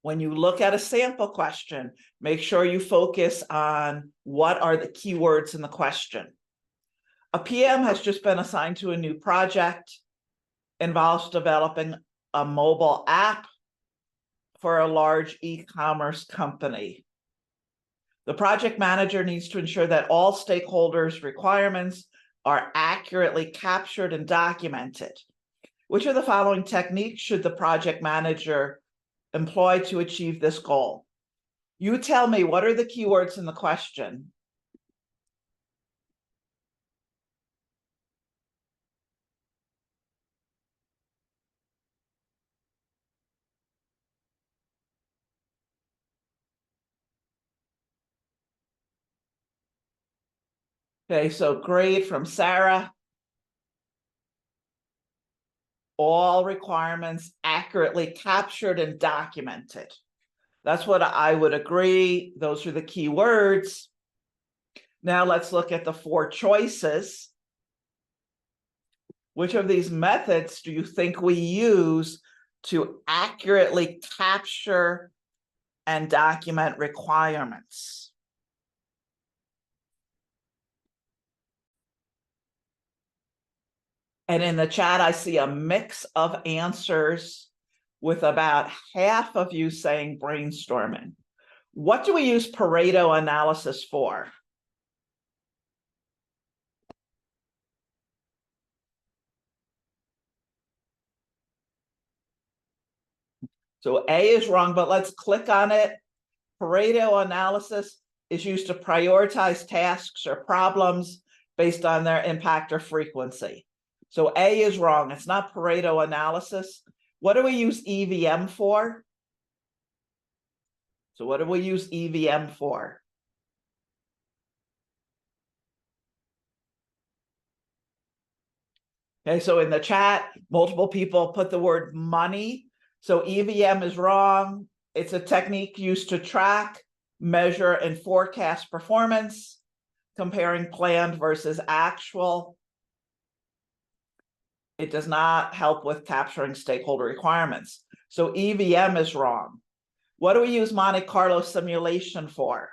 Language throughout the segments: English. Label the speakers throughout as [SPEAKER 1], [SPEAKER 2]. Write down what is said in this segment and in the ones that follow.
[SPEAKER 1] when you look at a sample question, make sure you focus on what are the keywords in the question. A PM has just been assigned to a new project, involves developing a mobile app for a large e-commerce company. The project manager needs to ensure that all stakeholders' requirements are accurately captured and documented. Which of the following techniques should the project manager employ to achieve this goal? You tell me, what are the keywords in the question? Okay, so great from Sarah. All requirements accurately captured and documented. That's what I would agree. Those are the key words. Now let's look at the 4 choices. Which of these methods do you think we use to accurately capture and document requirements? And in the chat, I see a mix of answers with about half of you saying brainstorming. What do we use Pareto analysis for? So A is wrong, but let's click on it. Pareto analysis is used to prioritize tasks or problems based on their impact or frequency. So A is wrong. It's not Pareto analysis. What do we use EVM for? So what do we use EVM for? Okay, so in the chat, multiple people put the word money. So EVM is wrong. It's a technique used to track, measure, and forecast performance, comparing planned versus actual. It does not help with capturing stakeholder requirements. So EVM is wrong. What do we use Monte Carlo simulation for?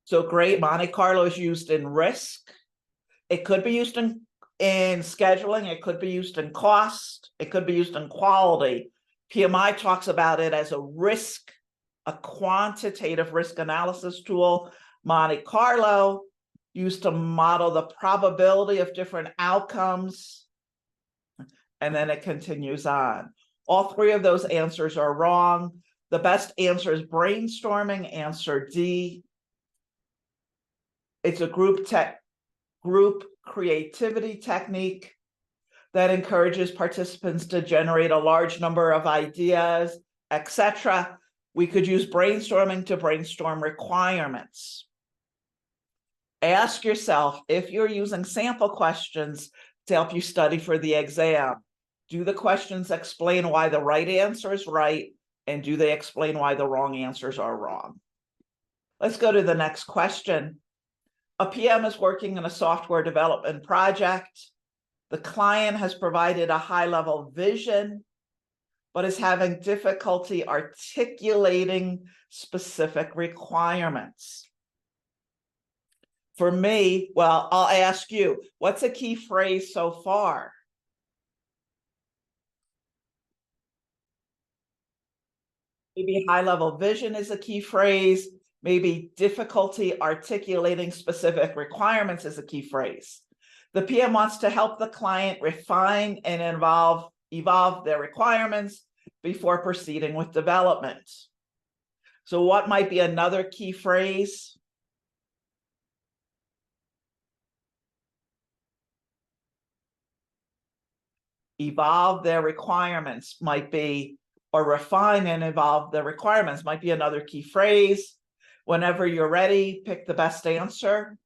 [SPEAKER 1] So great, Monte Carlo is used in risk. It could be used in scheduling. It could be used in cost. It could be used in quality. PMI talks about it as a quantitative risk analysis tool. Monte Carlo used to model the probability of different outcomes. And then it continues on. All 3 of those answers are wrong. The best answer is brainstorming, answer D. It's a group creativity technique that encourages participants to generate a large number of ideas, etc. We could use brainstorming to brainstorm requirements. Ask yourself, if you're using sample questions to help you study for the exam, do the questions explain why the right answer is right, and do they explain why the wrong answers are wrong? Let's go to the next question. A PM is working in a software development project. The client has provided a high-level vision, but is having difficulty articulating specific requirements. For me, well, I'll ask you, what's a key phrase so far? Maybe high-level vision is a key phrase. Maybe difficulty articulating specific requirements is a key phrase. The PM wants to help the client refine and evolve their requirements before proceeding with development. So what might be another key phrase? Evolve their requirements might be, or refine and evolve their requirements might be another key phrase. Whenever you're ready, pick the best answer.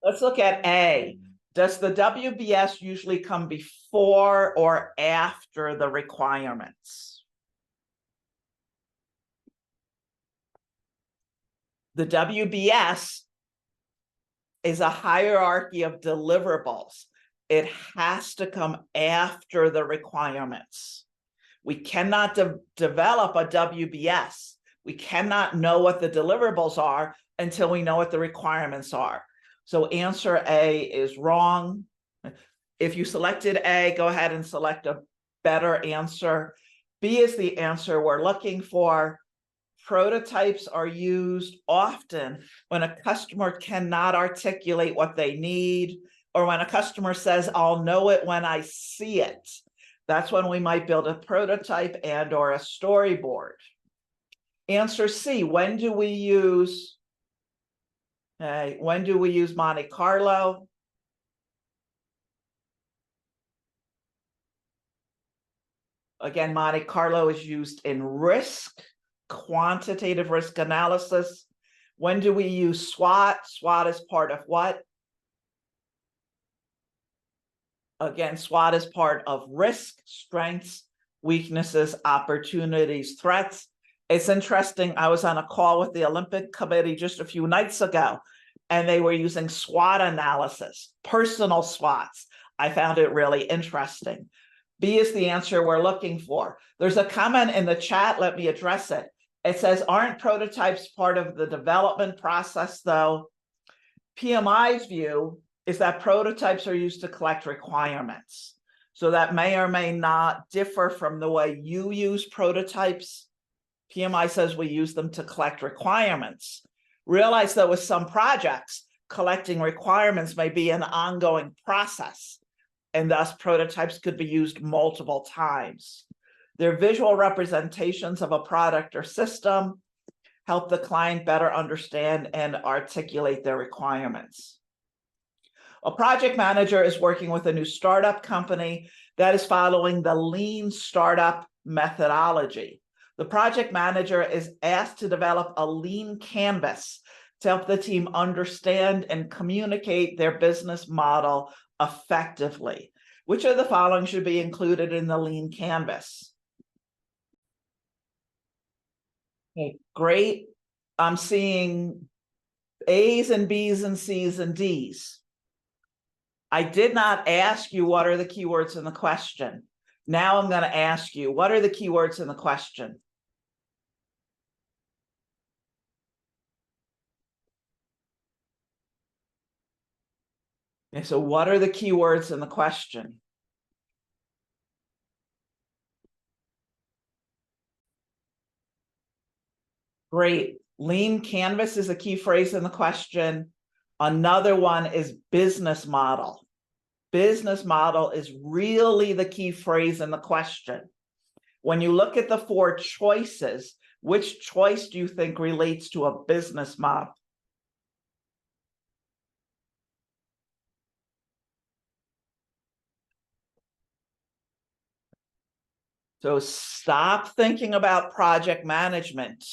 [SPEAKER 1] Let's look at A. Does the WBS usually come before or after the requirements? The WBS is a hierarchy of deliverables. It has to come after the requirements. We cannot develop a WBS. We cannot know what the deliverables are until we know what the requirements are. So answer A is wrong. If you selected A, go ahead and select a better answer. B is the answer we're looking for. Prototypes are used often when a customer cannot articulate what they need, or when a customer says, I'll know it when I see it. That's when we might build a prototype and or a storyboard. Answer C, when do we use Monte Carlo? Again, Monte Carlo is used in risk, quantitative risk analysis. When do we use SWOT? SWOT is part of what? Again, SWOT is part of risk, strengths, weaknesses, opportunities, threats. It's interesting. I was on a call with the Olympic Committee just a few nights ago, and they were using SWOT analysis, personal SWOTs. I found it really interesting. B is the answer we're looking for. There's a comment in the chat. Let me address it. It says, aren't prototypes part of the development process, though? PMI's view is that prototypes are used to collect requirements. So that may or may not differ from the way you use prototypes. PMI says we use them to collect requirements. Realize that with some projects, collecting requirements may be an ongoing process, and thus prototypes could be used multiple times. They're visual representations of a product or system, help the client better understand and articulate their requirements. A project manager is working with a new startup company that is following the lean startup methodology. The project manager is asked to develop a lean canvas to help the team understand and communicate their business model effectively. Which of the following should be included in the lean canvas? Okay, great. I'm seeing A's and B's and C's and D's. I did not ask you what are the keywords in the question. Now I'm going to ask you, what are the keywords in the question? Okay, so what are the keywords in the question? Great. Lean canvas is a key phrase in the question. Another one is business model. Business model is really the key phrase in the question. When you look at the four choices, which choice do you think relates to a business model? So stop thinking about project management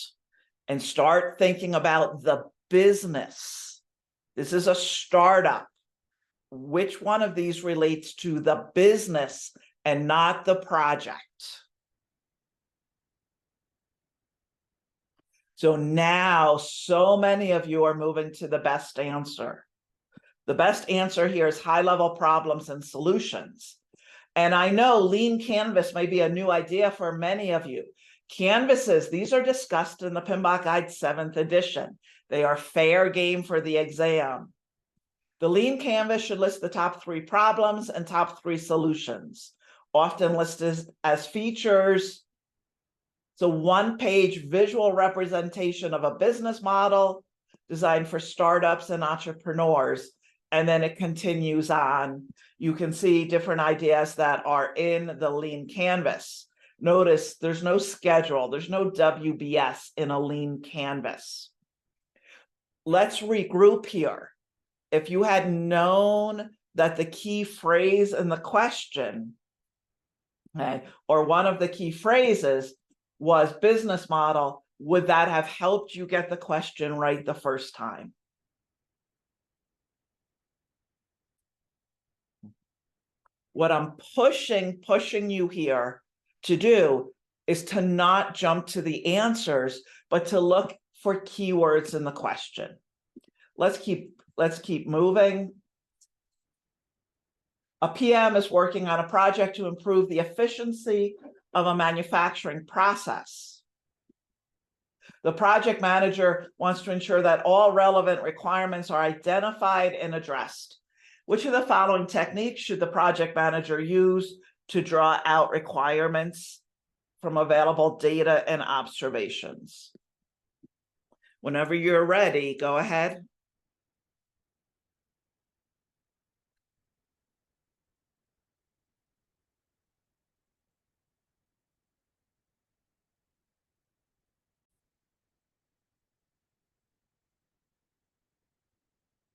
[SPEAKER 1] and start thinking about the business. This is a startup. Which one of these relates to the business and not the project? So now so many of you are moving to the best answer. The best answer here is high-level problems and solutions. And I know lean canvas may be a new idea for many of you. Canvases, these are discussed in the PMBOK Guide 7th edition. They are fair game for the exam. The lean canvas should list the top 3 problems and top 3 solutions, often listed as features. It's a one-page visual representation of a business model designed for startups and entrepreneurs. And then it continues on. You can see different ideas that are in the lean canvas. Notice there's no schedule, there's no WBS in a lean canvas. Let's regroup here. If you had known that the key phrase in the question, okay, or one of the key phrases was business model, would that have helped you get the question right the first time? What I'm pushing you here to do is to not jump to the answers, but to look for keywords in the question. Let's keep moving. A PM is working on a project to improve the efficiency of a manufacturing process. The project manager wants to ensure that all relevant requirements are identified and addressed. Which of the following techniques should the project manager use to draw out requirements from available data and observations? Whenever you're ready, go ahead.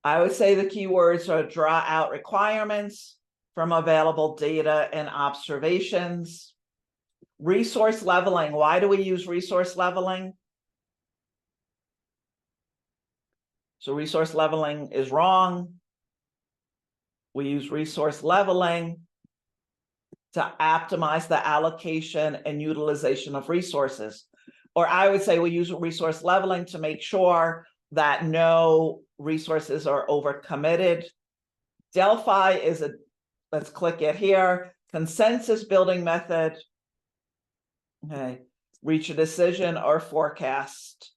[SPEAKER 1] I would say the keywords are draw out requirements from available data and observations. Resource leveling. Why do we use resource leveling? So resource leveling is wrong. We use resource leveling to optimize the allocation and utilization of resources. Or I would say we use resource leveling to make sure that no resources are overcommitted. Delphi is a, let's click it here, consensus building method. Okay, reach a decision or forecast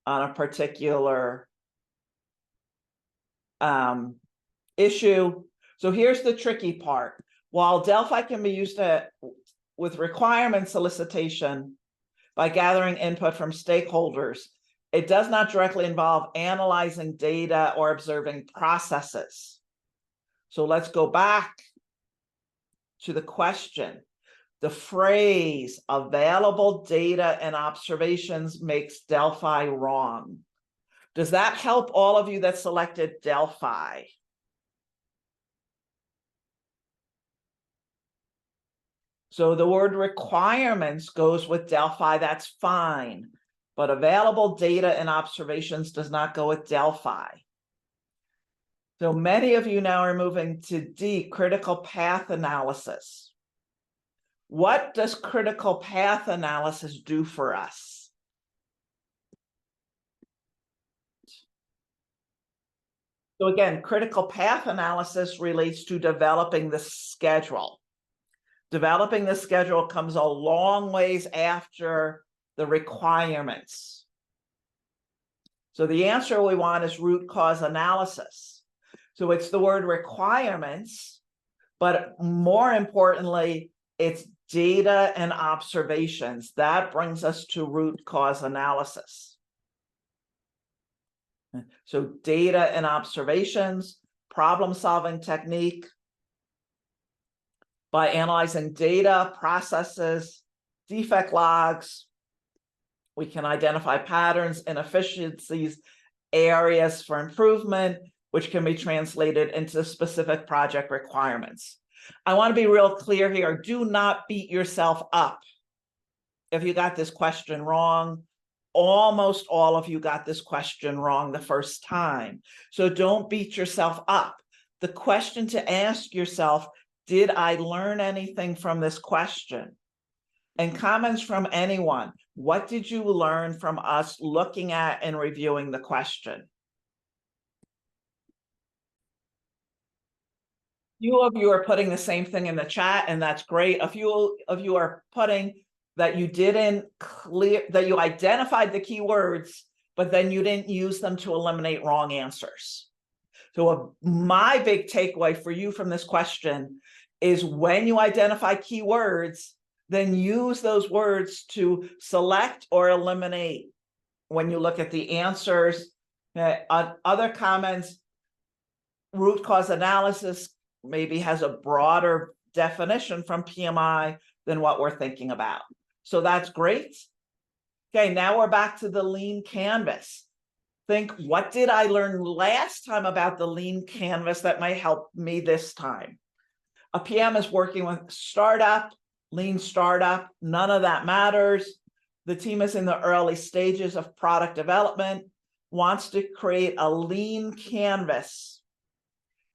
[SPEAKER 1] on a particular issue. So here's the tricky part. While Delphi can be used with requirement solicitation by gathering input from stakeholders, it does not directly involve analyzing data or observing processes. So let's go back to the question. The phrase available data and observations makes Delphi wrong. Does that help all of you that selected Delphi? So the word requirements goes with Delphi, that's fine. But available data and observations does not go with Delphi. So many of you now are moving to D, critical path analysis. What does critical path analysis do for us? So again, critical path analysis relates to developing the schedule. Developing the schedule comes a long ways after the requirements. So the answer we want is root cause analysis. So it's the word requirements, but more importantly, it's data and observations. That brings us to root cause analysis. So data and observations, problem-solving technique. By analyzing data, processes, defect logs, we can identify patterns, inefficiencies, areas for improvement, which can be translated into specific project requirements. I want to be real clear here. Do not beat yourself up if you got this question wrong. Almost all of you got this question wrong the first time. So don't beat yourself up. The question to ask yourself, did I learn anything from this question? And comments from anyone. What did you learn from us looking at and reviewing the question? Few of you are putting the same thing in the chat, and that's great. A few of you are putting that you didn't clear, that you identified the keywords, but then you didn't use them to eliminate wrong answers. So my big takeaway for you from this question is when you identify keywords, then use those words to select or eliminate when you look at the answers. Other comments, root cause analysis maybe has a broader definition from PMI than what we're thinking about. So that's great. Okay, now we're back to the lean canvas. Think, what did I learn last time about the lean canvas that might help me this time? A PM is working with startup, lean startup, none of that matters. The team is in the early stages of product development, wants to create a lean canvas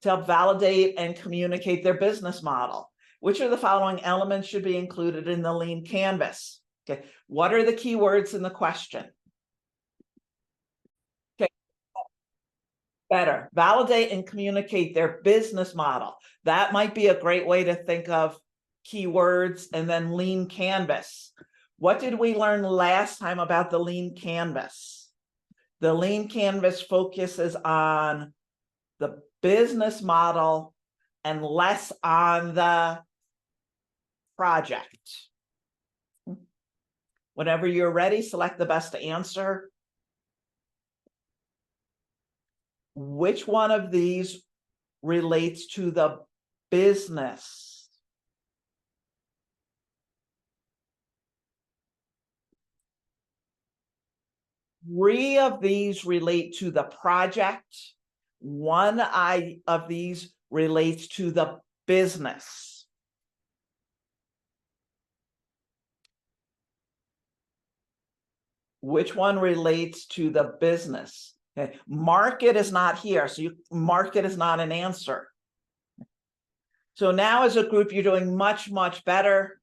[SPEAKER 1] to help validate and communicate their business model. Which of the following elements should be included in the lean canvas? Okay, what are the keywords in the question? Better. Validate and communicate their business model. That might be a great way to think of keywords. And then lean canvas. What did we learn last time about the lean canvas? The lean canvas focuses on the business model and less on the project. Whenever you're ready, select the best answer. Which one of these relates to the business? Three of these relate to the project. One of these relates to the business. Which one relates to the business? Okay. Market is not here, so market is not an answer. So now as a group, you're doing much, much better.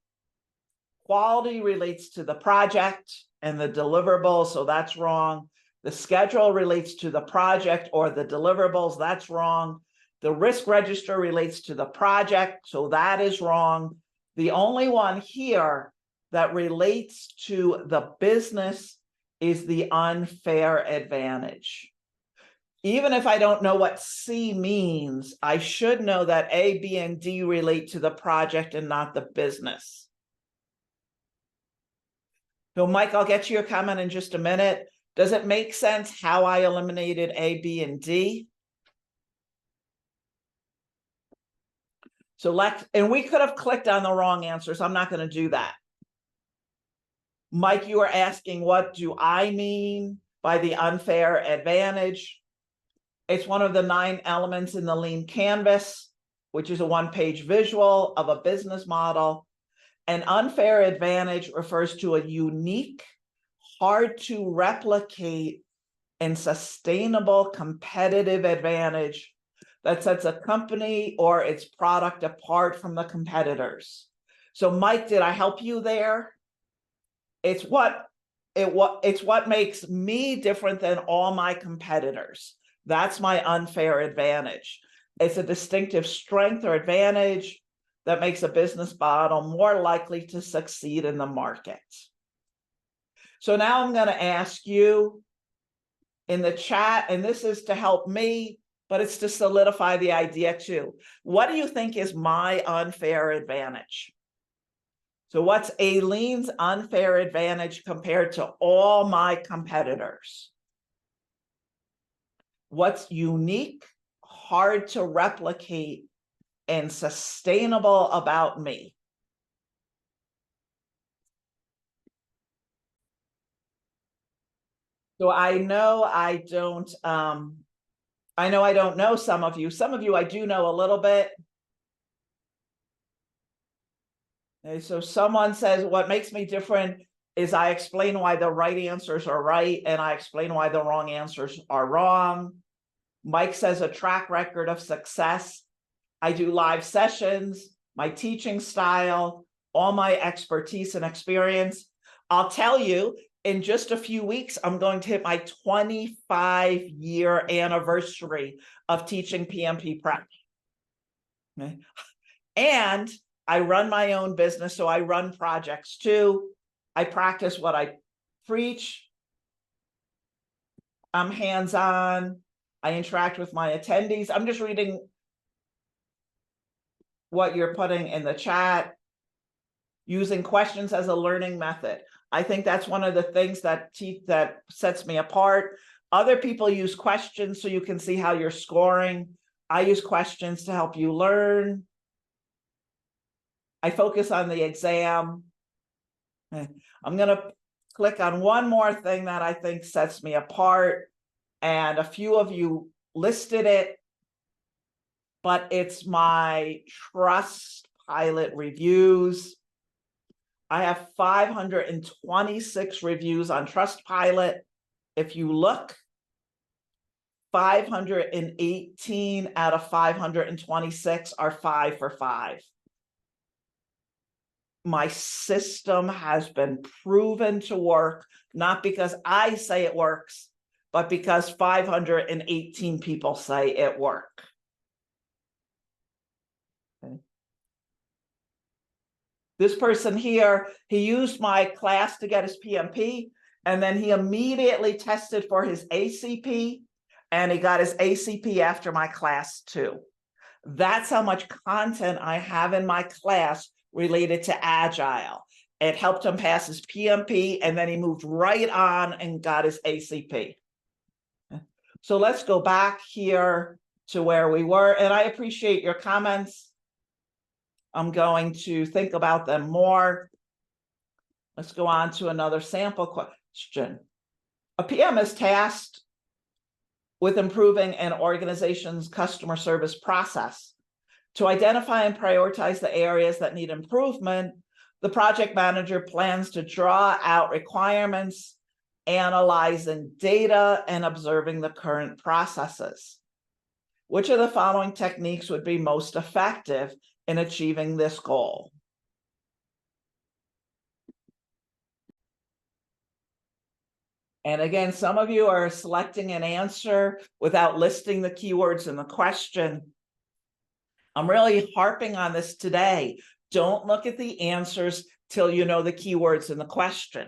[SPEAKER 1] Quality relates to the project and the deliverable, so that's wrong. The schedule relates to the project or the deliverables, that's wrong. The risk register relates to the project, so that is wrong. The only one here that relates to the business is the unfair advantage. Even if I don't know what C means, I should know that A, B, and D relate to the project and not the business. So Mike, I'll get you your comment in just a minute. Does it make sense how I eliminated A, B, and D? Select, and we could have clicked on the wrong answers. I'm not going to do that. Mike, you are asking, what do I mean by the unfair advantage? It's one of the 9 elements in the lean canvas, which is a one-page visual of a business model. An unfair advantage refers to a unique, hard to replicate, and sustainable competitive advantage that sets a company or its product apart from the competitors. So Mike, did I help you there? It's what makes me different than all my competitors. That's my unfair advantage. It's a distinctive strength or advantage that makes a business model more likely to succeed in the market. So now I'm going to ask you in the chat, and this is to help me, but it's to solidify the idea too. What do you think is my unfair advantage? So what's Aileen's unfair advantage compared to all my competitors? What's unique, hard to replicate, and sustainable about me? So I know I don't know some of you. Some of you I do know a little bit. Okay, so someone says, what makes me different is I explain why the right answers are right, and I explain why the wrong answers are wrong. Mike says a track record of success. I do live sessions, my teaching style, all my expertise and experience. I'll tell you, in just a few weeks, I'm going to hit my 25-year anniversary of teaching PMP Prep. Okay. And I run my own business, so I run projects too. I practice what I preach. I'm hands-on. I interact with my attendees. I'm just reading what you're putting in the chat. Using questions as a learning method. I think that's one of the things that sets me apart. Other people use questions so you can see how you're scoring. I use questions to help you learn. I focus on the exam. I'm going to click on one more thing that I think sets me apart. And a few of you listed it, but it's my Trustpilot reviews. I have 526 reviews on Trustpilot. If you look, 518 out of 526 are 5 for 5. My system has been proven to work, not because I say it works, but because 518 people say it worked. Okay. This person here, he used my class to get his PMP, and then he immediately tested for his ACP, and he got his ACP after my class too. That's how much content I have in my class related to Agile. It helped him pass his PMP, and then he moved right on and got his ACP. So let's go back here to where we were, and I appreciate your comments. I'm going to think about them more. Let's go on to another sample question. A PM is tasked with improving an organization's customer service process. To identify and prioritize the areas that need improvement, the project manager plans to draw out requirements, analyzing data, and observing the current processes. Which of the following techniques would be most effective in achieving this goal? And again, some of you are selecting an answer without listing the keywords in the question. I'm really harping on this today. Don't look at the answers till you know the keywords in the question.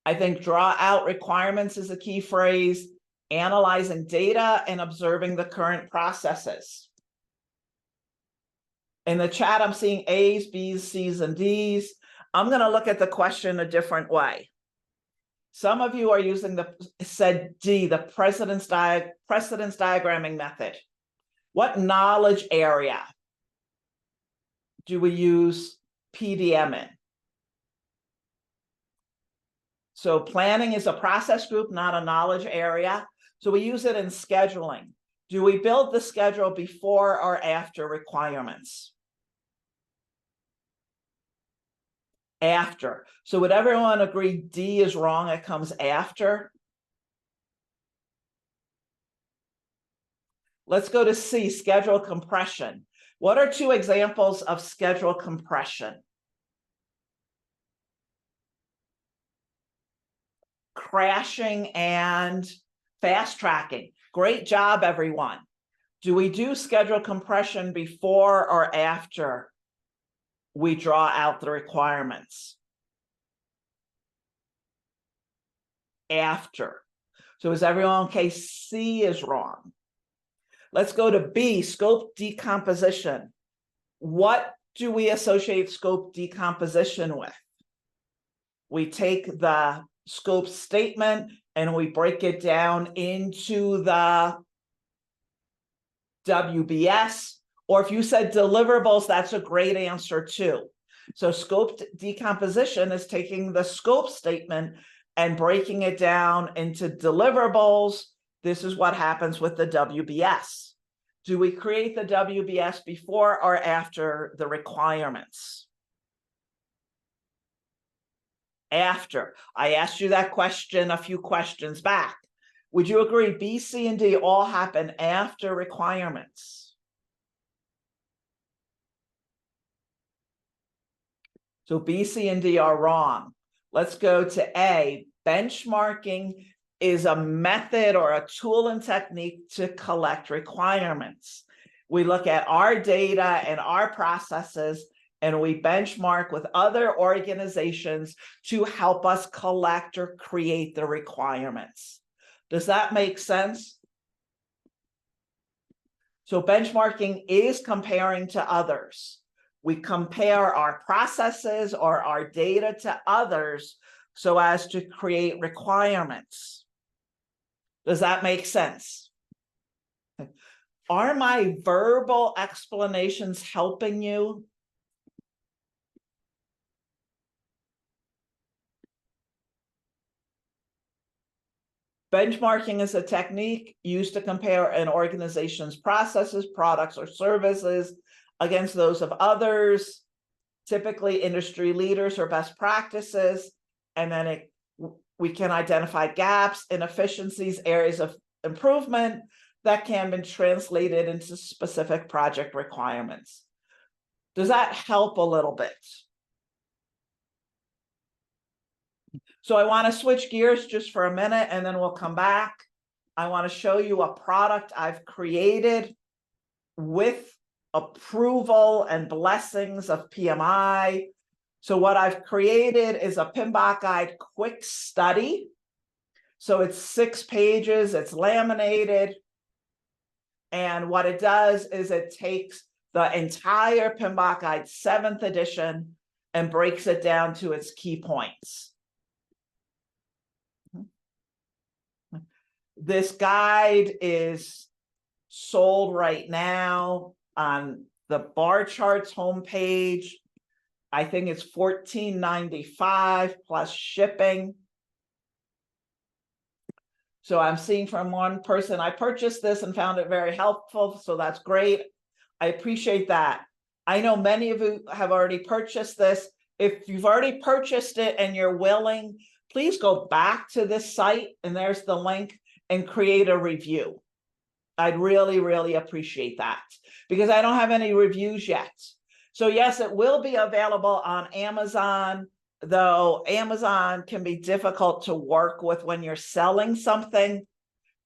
[SPEAKER 1] I think draw out requirements is a key phrase, analyzing data and observing the current processes. In the chat, I'm seeing A's, B's, C's, and D's. I'm going to look at the question a different way. Some of you are using said D, the precedence diagramming method. What knowledge area do we use PDM in? So planning is a process group, not a knowledge area. So we use it in scheduling. Do we build the schedule before or after requirements? After. So would everyone agree D is wrong? It comes after. Let's go to C, schedule compression. What are two examples of schedule compression? Crashing and fast tracking. Great job, everyone. Do we do schedule compression before or after we draw out the requirements? After. So is everyone okay? C is wrong. Let's go to B, scope decomposition. What do we associate scope decomposition with? We take the scope statement and we break it down into the WBS, or if you said deliverables, that's a great answer too. So scope decomposition is taking the scope statement and breaking it down into deliverables. This is what happens with the WBS. Do we create the WBS before or after the requirements? After. I asked you that question a few questions back. Would you agree B, C, and D all happen after requirements? So B, C, and D are wrong. Let's go to A. Benchmarking is a method or a tool and technique to collect requirements. We look at our data and our processes, and we benchmark with other organizations to help us collect or create the requirements. Does that make sense? So benchmarking is comparing to others. We compare our processes or our data to others so as to create requirements. Does that make sense? Are my verbal explanations helping you? Benchmarking is a technique used to compare an organization's processes, products, or services against those of others, typically industry leaders or best practices, and then we can identify gaps, inefficiencies, areas of improvement that can be translated into specific project requirements. Does that help a little bit? So I want to switch gears just for a minute and then we'll come back. I want to show you a product I've created with approval and blessings of PMI. So what I've created is a PMBOK guide quick study. So it's 6 pages, it's laminated. And what it does is it takes the entire PMBOK guide 7th edition and breaks it down to its key points. This guide is sold right now on the bar charts homepage. I think it's $14.95 plus shipping. So I'm seeing from one person, I purchased this and found it very helpful. So that's great. I appreciate that. I know many of you have already purchased this. If you've already purchased it and you're willing, please go back to this site and there's the link and create a review. I'd really, really appreciate that because I don't have any reviews yet. So yes, it will be available on Amazon, though Amazon can be difficult to work with when you're selling something,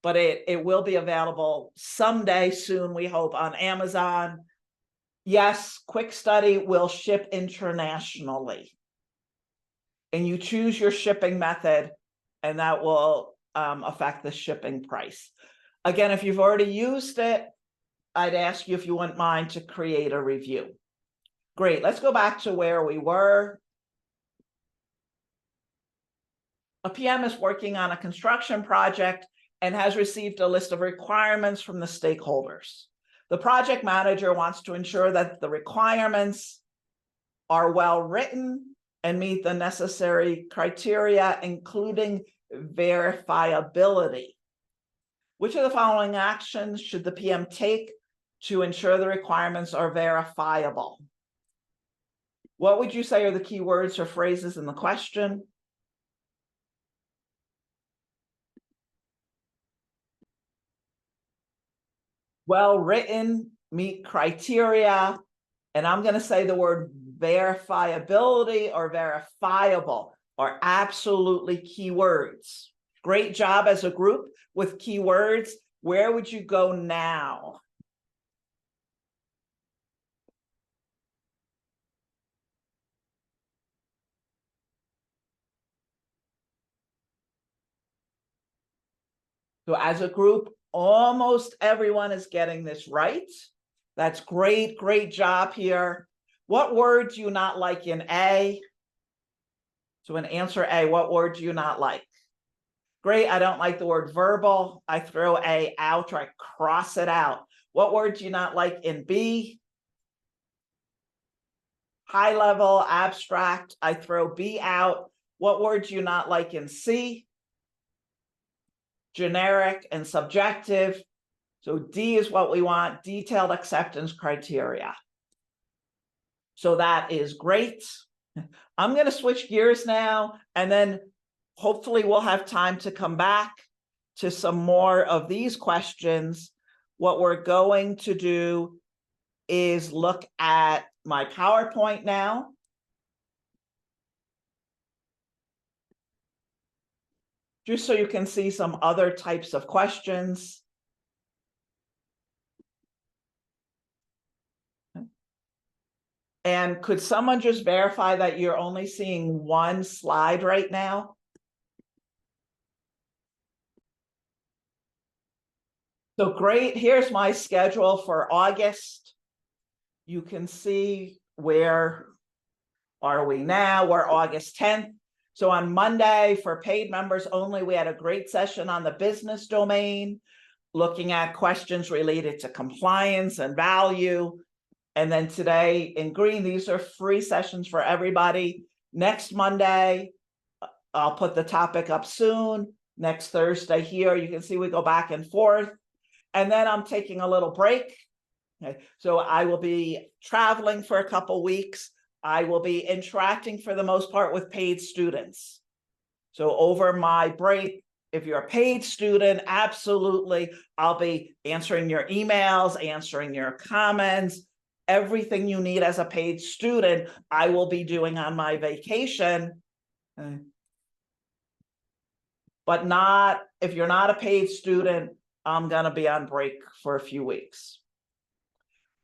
[SPEAKER 1] but it will be available someday soon, we hope, on Amazon. Yes, quick study will ship internationally. And you choose your shipping method, and that will affect the shipping price. Again, if you've already used it, I'd ask you if you wouldn't mind to create a review. Great, let's go back to where we were. A PM is working on a construction project and has received a list of requirements from the stakeholders. The project manager wants to ensure that the requirements are well written and meet the necessary criteria, including verifiability. Which of the following actions should the PM take to ensure the requirements are verifiable? What would you say are the key words or phrases in the question? Well written, meet criteria, and I'm going to say the word verifiability or verifiable are absolutely key words. Great job as a group with keywords. Where would you go now? So as a group, almost everyone is getting this right. That's great, great job here. What word do you not like in A? So in answer A, what word do you not like? Great, I don't like the word verbal. I throw A out or I cross it out. What word do you not like in B? High level, abstract, I throw B out. What word do you not like in C? Generic and subjective. So D is what we want, detailed acceptance criteria. So that is great. I'm going to switch gears now, and then hopefully we'll have time to come back to some more of these questions. What we're going to do is look at my PowerPoint now. Just so you can see some other types of questions. And could someone just verify that you're only seeing one slide right now? So great, here's my schedule for August. You can see where are we now? We're August 10th. So on Monday, for paid members only, we had a great session on the business domain, looking at questions related to compliance and value. And then today in green, these are free sessions for everybody. Next Monday, I'll put the topic up soon. Next Thursday here, you can see we go back and forth. And then I'm taking a little break. Okay. So I will be traveling for a couple weeks. I will be interacting for the most part with paid students. So over my break, if you're a paid student, absolutely, I'll be answering your emails, answering your comments, everything you need as a paid student, I will be doing on my vacation. but not, if you're not a paid student, I'm going to be on break for a few weeks.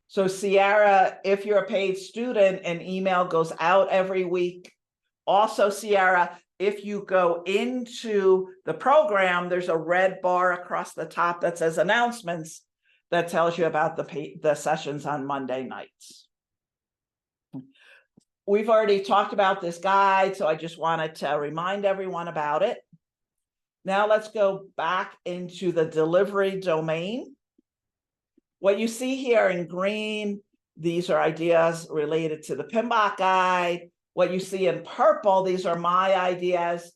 [SPEAKER 1] So Sierra, if you're a paid student, an email goes out every week. Also, Sierra, if you go into the program, there's a red bar across the top that says announcements that tells you about the sessions on Monday nights. We've already talked about this guide, so I just wanted to remind everyone about it. Now let's go back into the delivery domain. What you see here in green, these are ideas related to the PMBOK guide. What you see in purple, these are my ideas.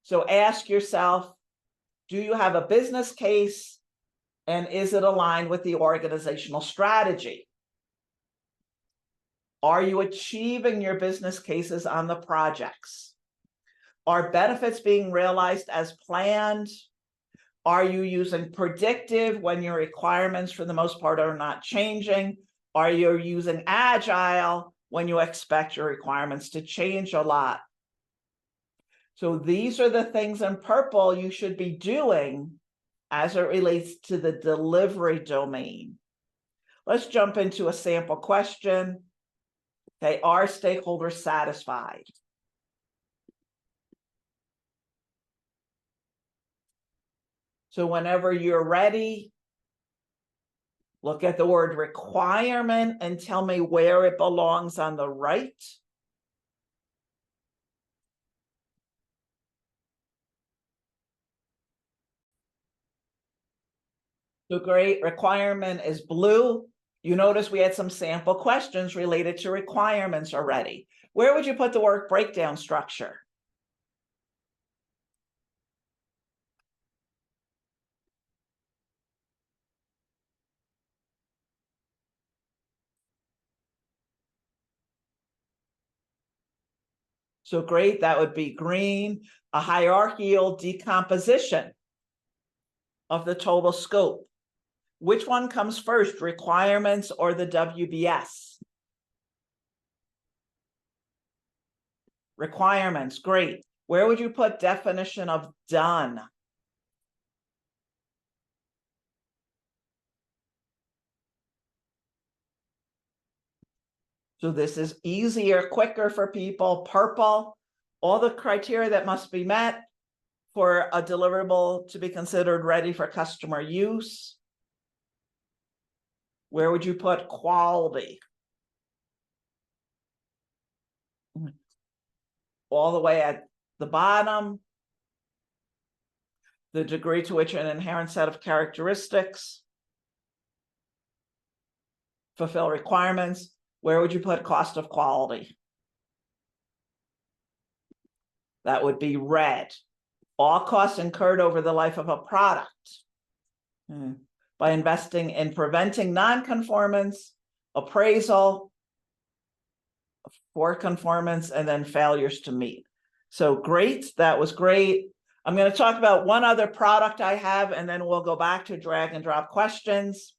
[SPEAKER 1] So ask yourself, do you have a business case and is it aligned with the organizational strategy? Are you achieving your business cases on the projects? Are benefits being realized as planned? Are you using predictive when your requirements for the most part are not changing? Are you using agile when you expect your requirements to change a lot? So these are the things in purple you should be doing as it relates to the delivery domain. Let's jump into a sample question. Okay, are stakeholders satisfied? So whenever you're ready, look at the word requirement and tell me where it belongs on the right. So great, requirement is blue. You notice we had some sample questions related to requirements already. Where would you put the work breakdown structure? So great, that would be green, a hierarchical decomposition of the total scope. Which one comes first, requirements or the WBS? Requirements, great. Where would you put definition of done? So this is easier, quicker for people. Purple, all the criteria that must be met for a deliverable to be considered ready for customer use. Where would you put quality? All the way at the bottom. The degree to which an inherent set of characteristics fulfill requirements. Where would you put cost of quality? That would be red. All costs incurred over the life of a product by investing in preventing non-conformance, appraisal for conformance, and then failures to meet. So great, that was great. I'm going to talk about one other product I have, and then we'll go back to drag and drop questions.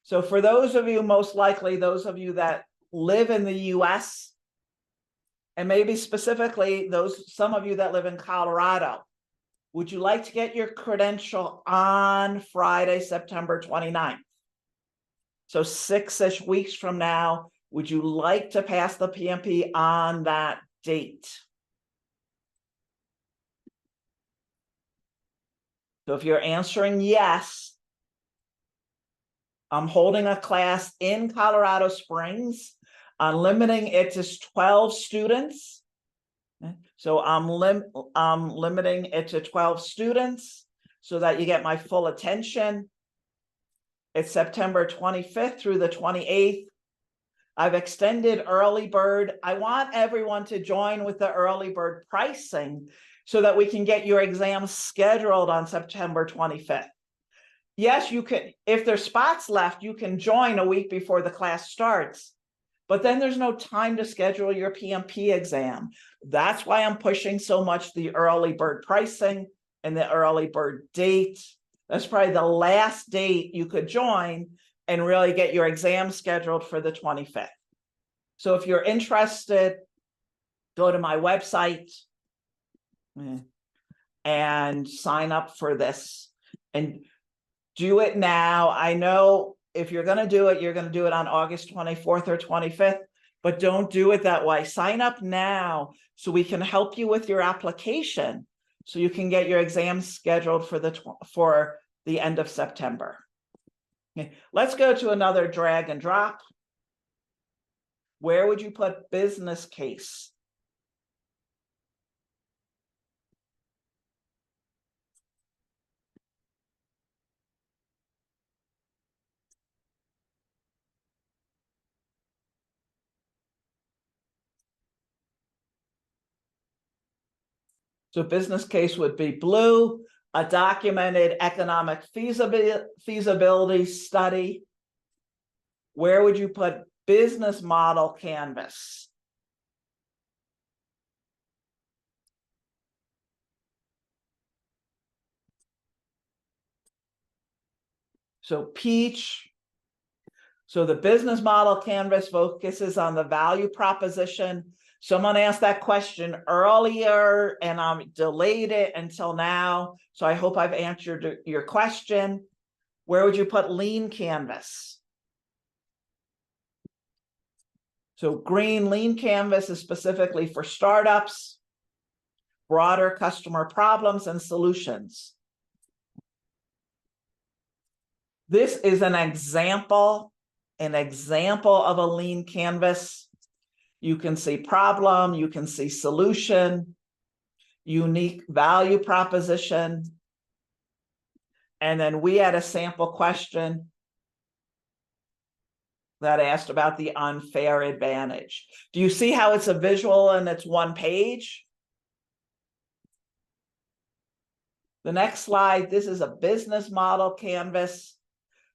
[SPEAKER 1] So for those of you, most likely those of you that live in the US, and maybe specifically some of you that live in Colorado, would you like to get your credential on Friday, September 29th? So 6-ish weeks from now, would you like to pass the PMP on that date? So if you're answering yes, I'm holding a class in Colorado Springs. I'm limiting it to 12 students. So I'm limiting it to 12 students so that you get my full attention. It's September 25th through the 28th. I've extended early bird. I want everyone to join with the early bird pricing so that we can get your exams scheduled on September 25th. Yes, you can, if there's spots left, you can join a week before the class starts, but then there's no time to schedule your PMP exam. That's why I'm pushing so much the early bird pricing and the early bird date. That's probably the last date you could join and really get your exam scheduled for the 25th. So if you're interested, go to my website. and sign up for this and do it now. I know if you're going to do it, you're going to do it on August 24th or 25th, but don't do it that way. Sign up now so we can help you with your application so you can get your exams scheduled for the end of September. Okay. Let's go to another drag and drop. Where would you put business case? So business case would be blue, a documented economic feasibility study. Where would you put business model canvas? So peach. So the business model canvas focuses on the value proposition. Someone asked that question earlier and I delayed it until now. So I hope I've answered your question. Where would you put lean canvas? So green lean canvas is specifically for startups, broader customer problems and solutions. This is an example of a lean canvas. You can see problem, you can see solution, unique value proposition. And then we had a sample question that asked about the unfair advantage. Do you see how it's a visual and it's one page? The next slide, this is a business model canvas.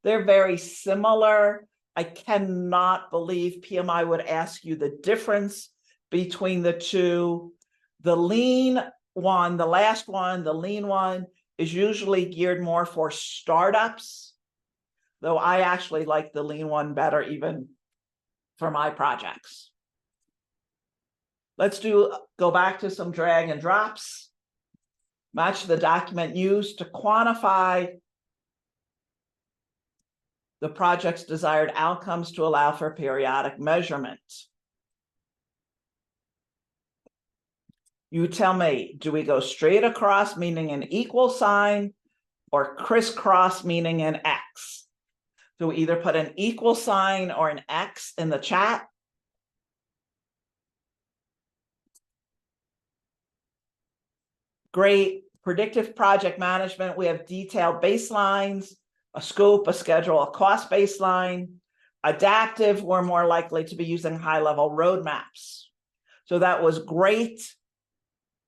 [SPEAKER 1] They're very similar. I cannot believe PMI would ask you the difference between the two. The lean one, the last one, the lean one is usually geared more for startups, though I actually like the lean one better even for my projects. Let's go back to some drag and drops. Match the document used to quantify the project's desired outcomes to allow for periodic measurement. You tell me, do we go straight across, meaning an equal sign, or crisscross, meaning an X? So we either put an equal sign or an X in the chat. Great. Predictive project management, we have detailed baselines, a scope, a schedule, a cost baseline. Adaptive, we're more likely to be using high-level roadmaps. So that was great.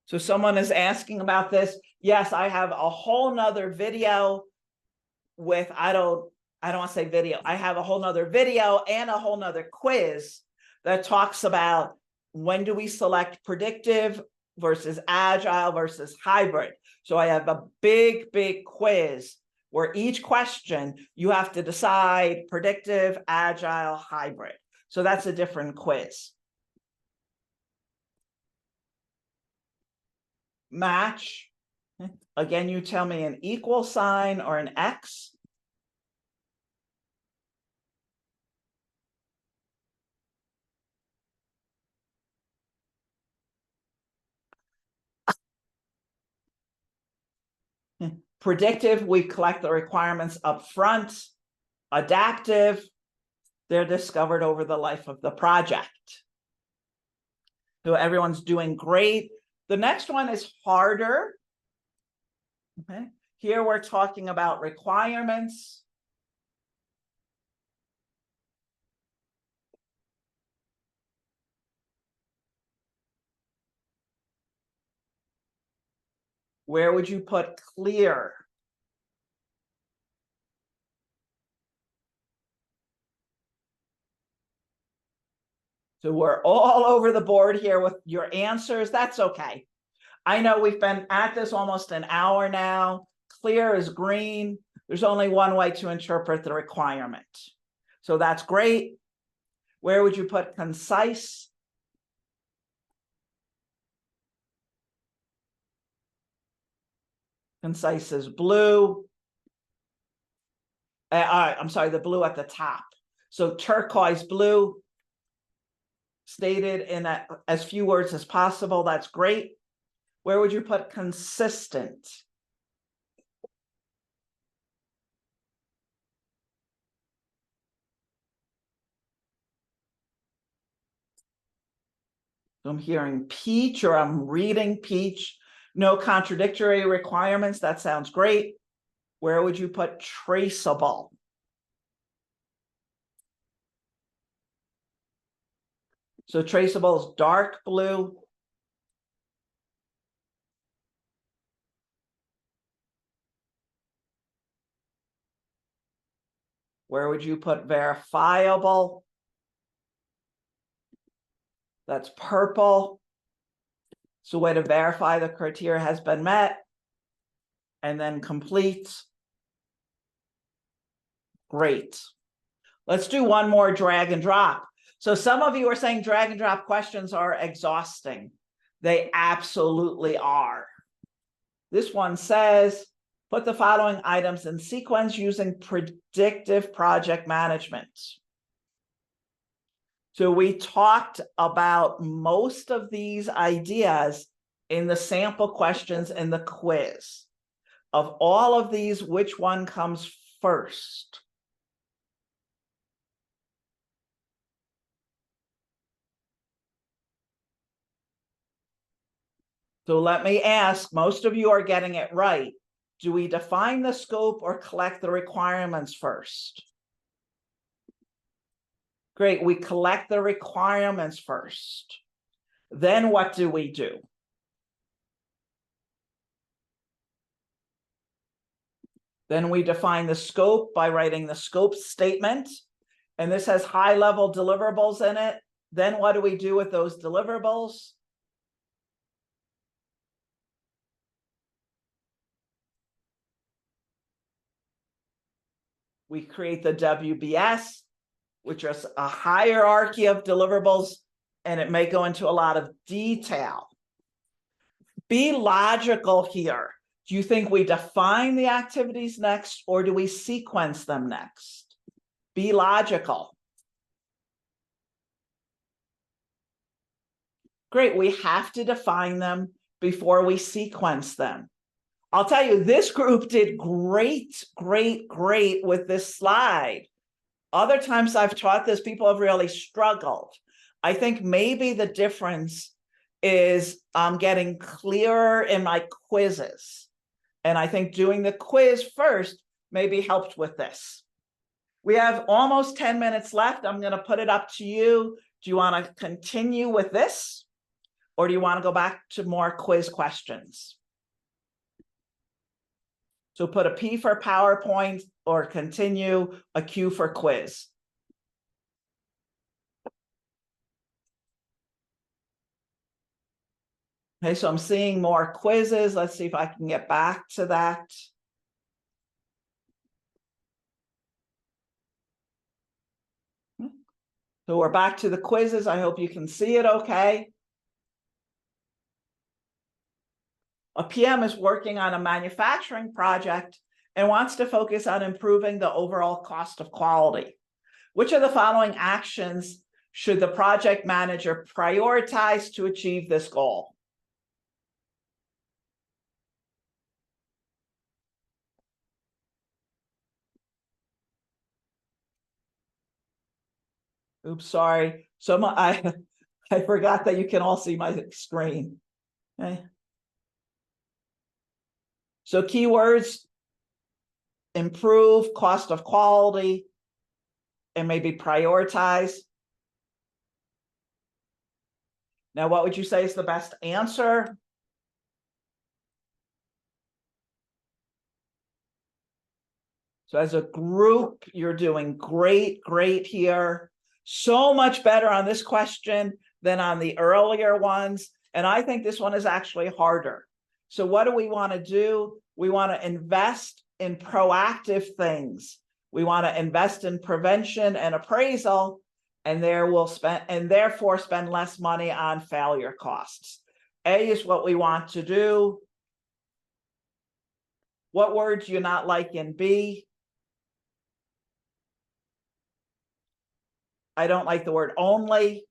[SPEAKER 1] So someone is asking about this. Yes, I have a whole nother video with, I don't want to say video. I have a whole nother video and a whole nother quiz that talks about when do we select predictive versus agile versus hybrid. So I have a big quiz where each question you have to decide predictive, agile, hybrid. So that's a different quiz. Match. Again, you tell me an equal sign or an X. Predictive, we collect the requirements up front. Adaptive, they're discovered over the life of the project. So everyone's doing great. The next one is harder. Okay. Here we're talking about requirements. Where would you put clear? So we're all over the board here with your answers. That's okay. I know we've been at this almost an hour now. Clear is green. There's only one way to interpret the requirement. So that's great. Where would you put concise? Concise is blue. I'm sorry, the blue at the top. So turquoise blue, stated in as few words as possible. That's great. Where would you put consistent? I'm hearing peach, or I'm reading peach. No contradictory requirements. That sounds great. Where would you put traceable? So traceable is dark blue. Where would you put verifiable? That's purple. So way to verify the criteria has been met. And then complete. Great. Let's do one more drag and drop. So some of you are saying drag and drop questions are exhausting. They absolutely are. This one says, put the following items in sequence using predictive project management. So we talked about most of these ideas in the sample questions in the quiz. Of all of these, which one comes first? So let me ask, most of you are getting it right. Do we define the scope or collect the requirements first? Great, we collect the requirements first. Then what do we do? Then we define the scope by writing the scope statement. And this has high-level deliverables in it. Then what do we do with those deliverables? We create the WBS, which is a hierarchy of deliverables, and it may go into a lot of detail. Be logical here. Do you think we define the activities next, or do we sequence them next? Be logical. Great, we have to define them before we sequence them. I'll tell you, this group did great with this slide. Other times I've taught this, people have really struggled. I think maybe the difference is I'm getting clearer in my quizzes. And I think doing the quiz first maybe helped with this. We have almost 10 minutes left. I'm going to put it up to you. Do you want to continue with this? Or do you want to go back to more quiz questions? So put a P for PowerPoint or continue, a Q for quiz. Okay, so I'm seeing more quizzes. Let's see if I can get back to that. So we're back to the quizzes. I hope you can see it okay. A PM is working on a manufacturing project and wants to focus on improving the overall cost of quality. Which of the following actions should the project manager prioritize to achieve this goal? Oops, sorry. So I forgot that you can all see my screen. Okay. So keywords: improve, cost of quality, and maybe prioritize. Now, what would you say is the best answer? So as a group, you're doing great here. So much better on this question than on the earlier ones. And I think this one is actually harder. So what do we want to do? We want to invest in proactive things. We want to invest in prevention and appraisal, and therefore spend less money on failure costs. A is what we want to do. What word do you not like in B? I don't like the word only.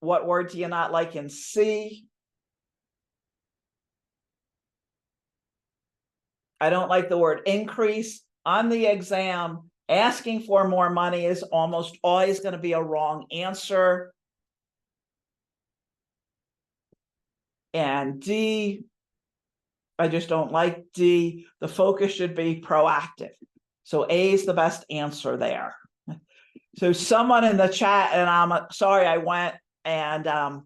[SPEAKER 1] What word do you not like in C? I don't like the word increase. On the exam, asking for more money is almost always going to be a wrong answer. And D, I just don't like D. The focus should be proactive. So A is the best answer there. So someone in the chat, and I'm sorry, I went and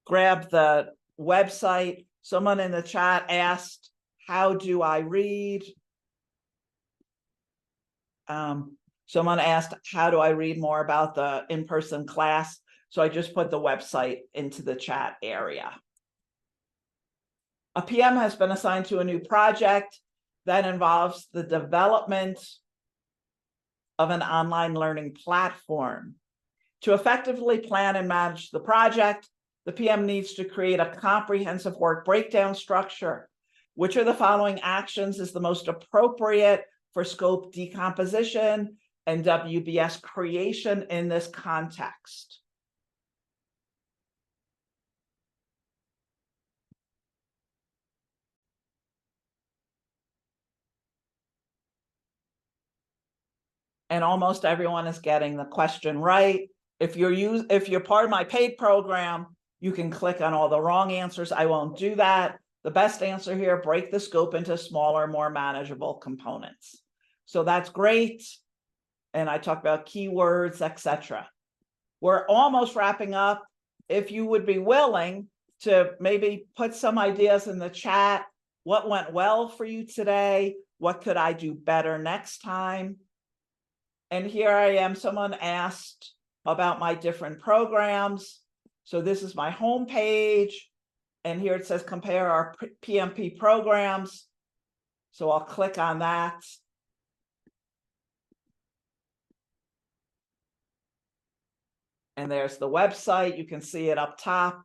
[SPEAKER 1] grabbed the website. Someone in the chat asked, how do I read? Someone asked, how do I read more about the in-person class? So I just put the website into the chat area. A PM has been assigned to a new project that involves the development of an online learning platform. To effectively plan and manage the project, the PM needs to create a comprehensive work breakdown structure. Which of the following actions is the most appropriate for scope decomposition and WBS creation in this context? And almost everyone is getting the question right. If you're part of my paid program, you can click on all the wrong answers. I won't do that. The best answer here, break the scope into smaller, more manageable components. So that's great. And I talked about keywords, etc. We're almost wrapping up. If you would be willing to maybe put some ideas in the chat, what went well for you today? What could I do better next time? And here I am, someone asked about my different programs. So this is my home page. And here it says compare our PMP programs. So I'll click on that. And there's the website. You can see it up top.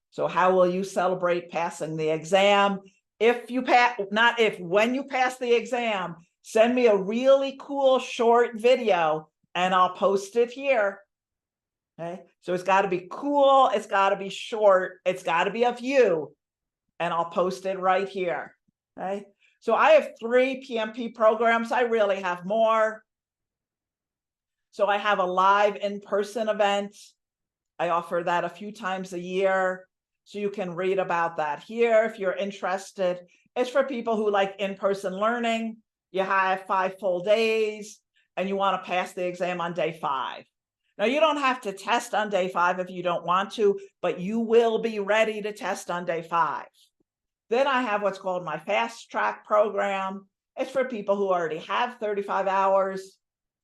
[SPEAKER 1] So how will you celebrate passing the exam? If you pass, not if, when you pass the exam, send me a really cool short video and I'll post it here. Okay, so it's got to be cool, it's got to be short, it's got to be of you, and I'll post it right here. Okay, so I have 3 PMP programs. I really have more. So I have a live in-person event. I offer that a few times a year. So you can read about that here if you're interested. It's for people who like in-person learning. You have 5 full days and you want to pass the exam on day 5. Now, you don't have to test on day 5 if you don't want to, but you will be ready to test on day 5. Then I have what's called my Fast-Track program. It's for people who already have 35 hours,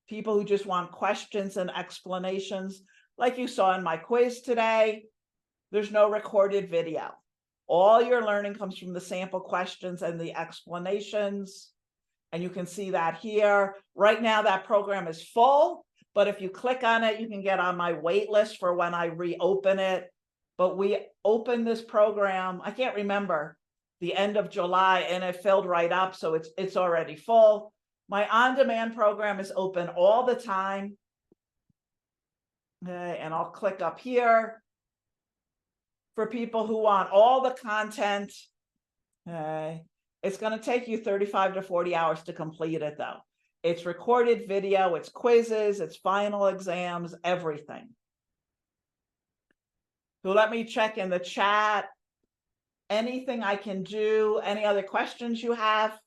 [SPEAKER 1] people who just want questions and explanations. Like you saw in my quiz today, there's no recorded video. All your learning comes from the sample questions and the explanations. And you can see that here. Right now, that program is full, but if you click on it, you can get on my wait list for when I reopen it. But we opened this program, I can't remember, the end of July, and it filled right up, so it's already full. My on-demand program is open all the time. Okay, and I'll click up here for people who want all the content. Okay, it's going to take you 35 to 40 hours to complete it, though. It's recorded video, it's quizzes, it's final exams, everything. So let me check in the chat. Anything I can do? Any other questions you have?